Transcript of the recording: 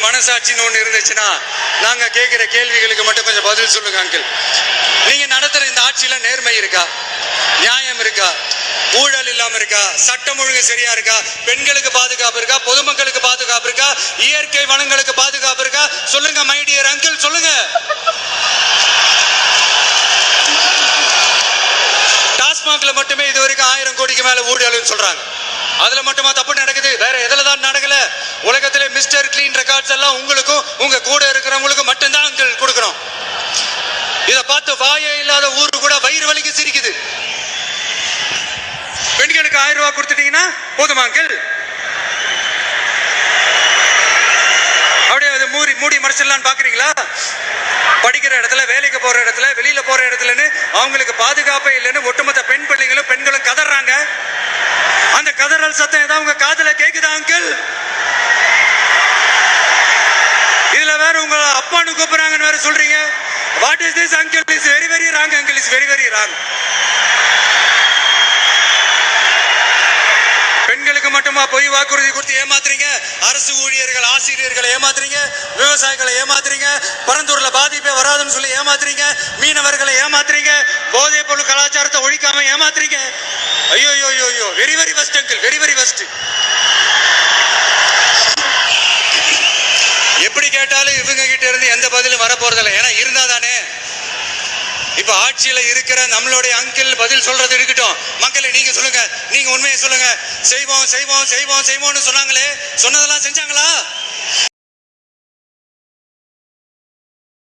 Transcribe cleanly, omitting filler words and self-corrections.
மனசாட்சின்னு ஒண்ணு இருந்துச்சுன்னா நாங்க கேட்கிற கேள்விகளுக்கு மட்டும் கொஞ்சம் பதில் சொல்லுங்க அங்கிள். நீங்க நடத்துற இந்த ஆட்சியில நேர்மை இருக்கா, நியாயம் இருக்கா, ஊழல் இல்லாம இருக்கா, சட்டம் ஒழுங்கு சரியா இருக்கா, பெண்களுக்கு பாதுகாப்பு இருக்கா, பொதுமக்களுக்கு பாதுகாப்பு இருக்கா, இயற்கை வளங்களுக்கு பாதுகாப்பு இருக்கா? சொல்லுங்க மை டியர் அங்கிள், சொல்லுங்க. டாஸ்மாக்ல மட்டுமே இது வரைக்கும் 1000 கோடிக்கு மேல ஊழல் சொல்றாங்க. அதுல மட்டுமா தப்பு நடக்குது? வேற எதுல தான் நடக்கல? உலகத்திலே மிஸ்டர் கிளீன் ரெக்கார்ட்ஸ் எல்லாம் உங்களுக்கும் உங்க கூட இருக்கிறவங்களுக்கும் மட்டும்தான் அங்கிள் கொடுக்கிறோம். இத பார்த்து வாயே இல்லாத ஊரு கூட வயிறு வலிக்கு சிரிக்குது. பெண்களுக்கு 1000 ரூபாய் கொடுத்துட்டீங்கன்னா போதுமா அங்கிள்? அப்படியே அது மூடி மறைச்சிடலான்னு பாக்குறீங்களா? படிக்கிற இடத்துல, வேலைக்கு போற இடத்துல, வெளியில போற இடத்துலன்னு அவங்களுக்கு பாதுகாப்பே இல்லைன்னு ஒட்டுமொத்த பெண்களும் கதறாங்க. அந்த கதறல் சத்தம் ஏதாவது உங்க காதுல கேக்குதா அங்கிள்? இதுல வேற உங்க அப்பான்னு கூப்பிடுறாங்கன்னு வேற சொல்றீங்க. What is this uncle? Is very very wrong uncle, is very very wrong. பெண்களுக்கு மட்டுமா பொய் வாக்குறுதி கொடுத்து ஏமாத்துறீங்க? அரசு ஊழியர்கள், ஆசிரியர்களை ஏமாத்துறீங்க, விவசாயிகளை ஏமாத்துறீங்க, பரந்தூர்ல பாதிப்பே வராதுன்னு சொல்லி ஏமாத்துறீங்க, மீனவர்களை ஏமாத்துறீங்க, போதை பொருள் கலாச்சாரத்தை ஒழிக்காம ஏமாத்துறீங்க. ஐயோ ஐயோ ஐயோ, very very வஸ்ட் uncle, very very வஸ்ட். எப்படி கேட்டாலும் இவங்க கிட்ட இருந்து எந்த பதிலும் வரப்போறதில்லை. ஏன்னா இருந்தா தானே. இப்ப ஆட்சியில இருக்கிற நம்மளுடைய அங்கிள் பதில் சொல்றது இருக்கட்டும். மக்களை நீங்க சொல்லுங்க, நீங்க உண்மையை சொல்லுங்க. செய்வோம் செய்வோம் செய்வோம் செய்வோம்னு சொன்னாங்களே, சொன்னதெல்லாம் செஞ்சாங்களா?